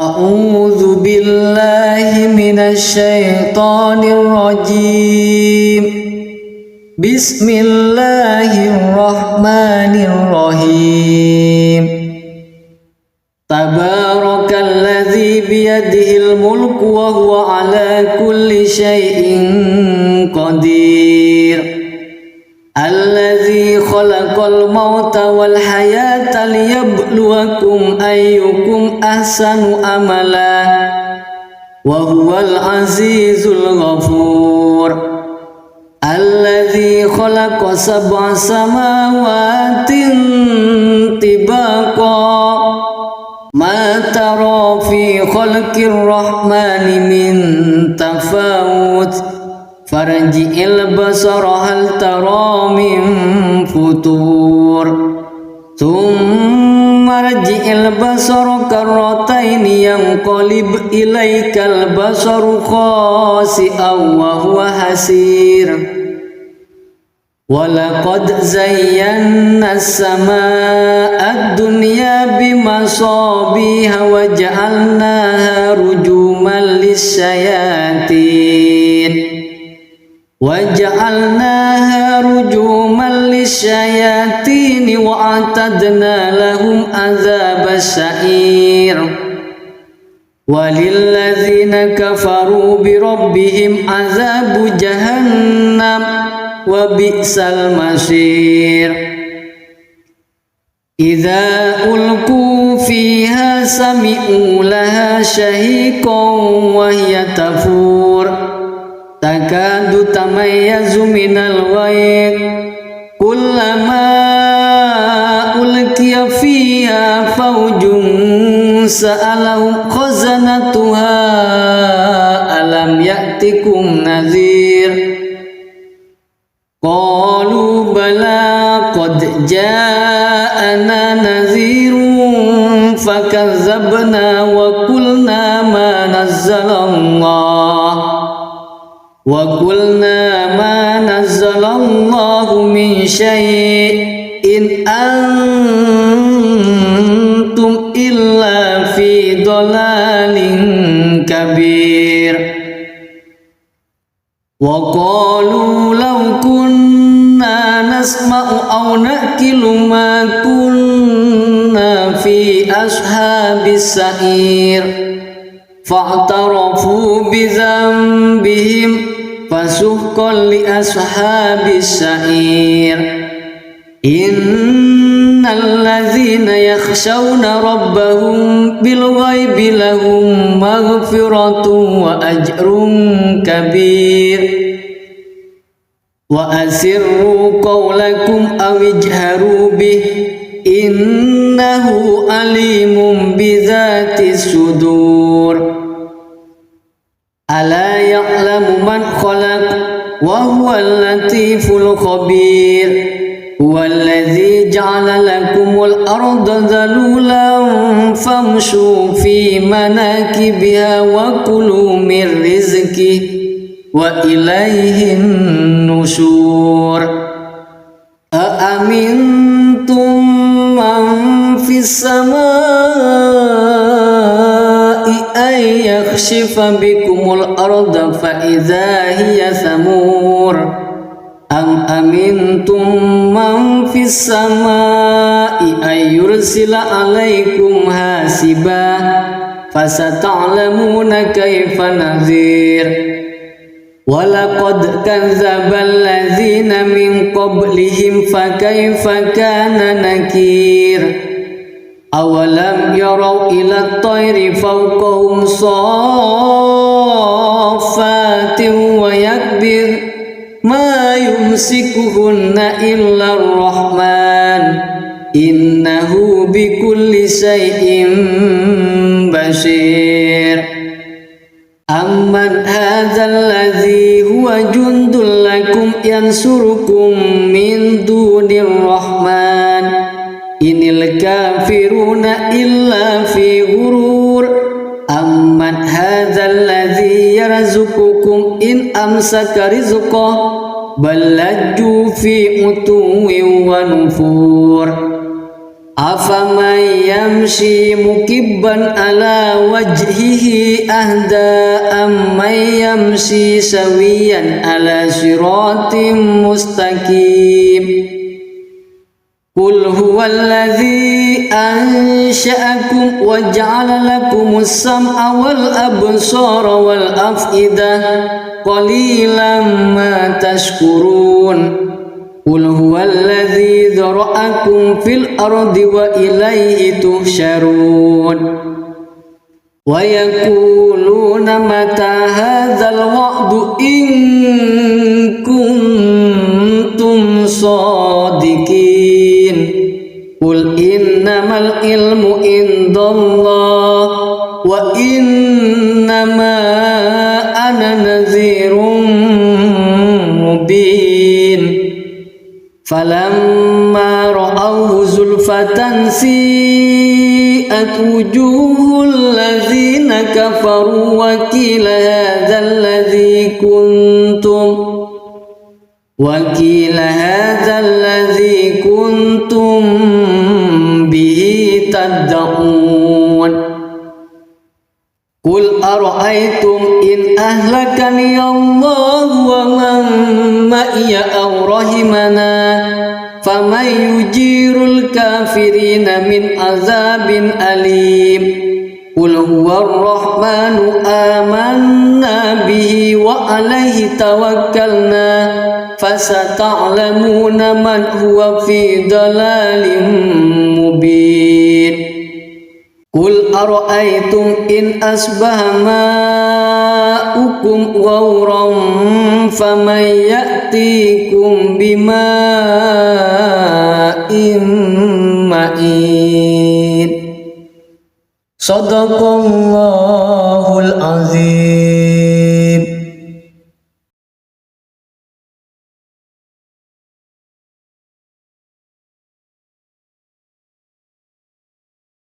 A'udzu billahi minasy syaithanir rajim. Bismillahirrahmanirrahim. Tabarakalladzi biyadihil mulku wa huwa ala kulli syai'in qadir. Alladzi khalaqal mauta wal hayata liyabluwakum ayyukum ahsanu amala wa huwal azizul ghafur. Alladzi khalaqa sab'a samawatin tibaqa ma tara fi khalqir rahmani min tafawut farji'il basara hal tara min futur thumma rji'il basara karrataini yanqalib ilaikal basaru khasi'an wa huwa hasir. Walaqad zayyana as-samaa'a ad-dunya bimasabiha wa ja'alnaha rujuman lis-syayatin وَجَعَلْنَاهَا رُجُومًا لِلشَّيَاطِينِ وَأَعْتَدْنَا لَهُمْ عَذَابَ السَّعِيرِ. وَلِلَّذِينَ كَفَرُوا بِرَبِّهِمْ عَذَابُ جَهَنَّمَ وَبِئْسَ الْمَصِيرُ. إِذَا أُلْقُوا فِيهَا سَمِعُوا لَهَا شَهِيقًا وَهِيَ تَفُورُ takadu tamayyazu minal ghayz kullama ulqiya fiha fawjun sa'alahum khazanatuha alam ya'tikum nadhir qalu bala qad ja'ana nadhirun fakazzabna wa qulna ma nazzalallah وَقُلْنَا مَا نَزَّلَ اللَّهُ مِنْ شَيْءٍ إِنْ أَنْتُمْ إِلَّا فِي ضَلَالٍ كَبِيرٍ. وَقَالُوا لَوْ كُنَّا نَسْمَعُ أَوْ نَعْقِلُ مَا كُنَّا فِي أَصْحَابِ السَّعِيرِ فَاعْتَرَفُوا بِذَنبِهِمْ فَسُحْقًا لِأَصْحَابِ السَّعِيرِ. إِنَّ الَّذِينَ يَخْشَوْنَ رَبَّهُمْ بِالْغَيْبِ لَهُمْ مَغْفِرَةٌ وَأَجْرٌ كَبِيرٌ. وَأَسِرُّوا قَوْلَكُمْ أَوِ اجْهَرُوا بِهِ إِنَّهُ عَلِيمٌ بِذَاتِ الصُّدُورِ. ألا يعلم من خلق وهو اللطيف الخبير. هو الذي جعل لكم الأرض ذلولا فامشوا في مناكبها وكلوا من رزقه وإليه النشور. أأمنتم من في السماء أن يخسف بكم الأرض فإذا هي ثمور أم أمنتم من في السماء أن يرسل عليكم حاسبا فستعلمون كيف نذير. وَلَقَدْ كَذَّبَ الَّذِينَ مِنْ قَبْلِهِمْ فَكَيْفَ كَانَ نَكِيرِ. أَوَلَمْ يَرَوْا إِلَى الطَّيْرِ فَوْقَهُمْ صَافَّاتٍ وَيَقْبِضْنَ مَا يُمْسِكُهُنَّ إِلَّا الرَّحْمَنُ إِنَّهُ بِكُلِّ شَيْءٍ بَصِيرٌ. أَمَّنْ هَذَا الَّذِي هُوَ جُنْدٌ لَكُمْ يَنْصُرُكُمْ مِنْ دُونِ الرَّحْمَنِ إِنِ الْكَافِرُونَ إِلَّا فِي غُرُورٍ. أَمَّنْ هَذَا الَّذِي يَرْزُقُكُمْ إِنْ أَمْسَكَ رِزْقَهُ بَلْ لَجُّوا فِي عُتُوٍّ وَنُفُورٍ. أفمن يمشي مكبا على وجهه أهدى أمن يمشي سويا على صراط مستقيم قل هو الذي أنشأكم وجعل لكم السمع والأبصار والأفئدة قليلا ما تشكرون قل هو الذي ذرأكم في الأرض وإليه تحشرون ويقولون متى هذا الوعد إن كنتم صادقين قل إنما العلم عند الله وإنما أنا نذير مبين فلما رأوه زلفة سيئت وجوه الذين كفروا وقيل هذا الذي كنتم به تدعون قل أرأيتم إن أهلكني الله ومن معي أو رحمنا فمن يجير الكافرين من عذاب أليم قل هو الرحمن آمنا به وعليه توكلنا فستعلمون من هو في ضلال مبين قل أرأيتم إن أصبح ماؤكم غورا فمن يأتيكم بماء معين صدق الله العظيم.